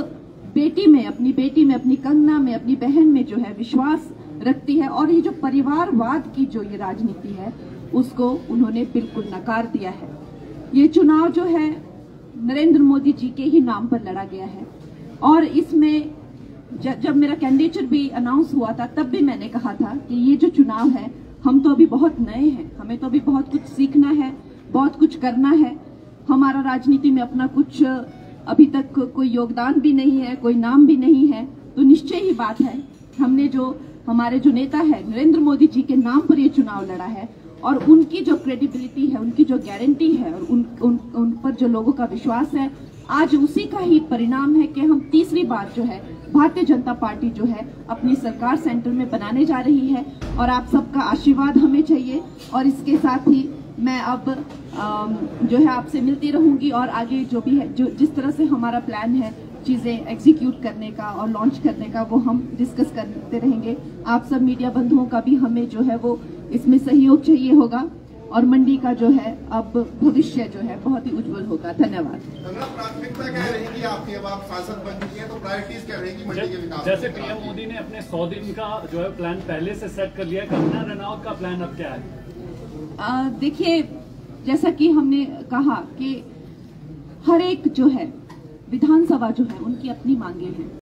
बेटी में, अपनी बेटी में, अपनी कंगना में, अपनी बहन में जो है विश्वास रखती है और ये जो परिवारवाद की जो ये राजनीति है उसको उन्होंने बिल्कुल नकार दिया है। ये चुनाव जो है नरेंद्र मोदी जी के ही नाम पर लड़ा गया है और इसमें जब मेरा कैंडिडेचर भी अनाउंस हुआ था तब भी मैंने कहा था कि ये जो चुनाव है, हम तो अभी बहुत नए हैं, हमें तो अभी बहुत कुछ सीखना है, बहुत कुछ करना है। हमारा राजनीति में अपना कुछ अभी तक कोई योगदान भी नहीं है, कोई नाम भी नहीं है, तो निश्चय ही बात है हमने जो हमारे जो नेता है नरेंद्र मोदी जी के नाम पर ये चुनाव लड़ा है और उनकी जो क्रेडिबिलिटी है, उनकी जो गारंटी है और उन पर जो लोगों का विश्वास है, आज उसी का ही परिणाम है कि हम तीसरी बार जो है भारतीय जनता पार्टी जो है अपनी सरकार सेंटर में बनाने जा रही है और आप सबका आशीर्वाद हमें चाहिए। और इसके साथ ही मैं अब जो है आपसे मिलती रहूंगी और आगे जो भी है, जो जिस तरह से हमारा प्लान है चीजें एग्जीक्यूट करने का और लॉन्च करने का, वो हम डिस्कस करते रहेंगे। आप सब मीडिया बंधुओं का भी हमें जो है वो इसमें सहयोग चाहिए होगा और मंडी का जो है अब भविष्य जो है बहुत ही उज्जवल होगा। धन्यवाद। प्राथमिकता क्या रहेगी आपकी? अब आप सांसद बन चुकी हैं तो प्रायोरिटीज क्या रहेगी मंडी के विकास? जैसे पीएम मोदी ने अपने 100 दिन का जो है प्लान पहले से सेट कर लिया, कंगना रनावत का प्लान अब क्या है? देखिए, जैसा कि हमने कहा कि हर एक जो है विधानसभा जो है उनकी अपनी मांगे हैं।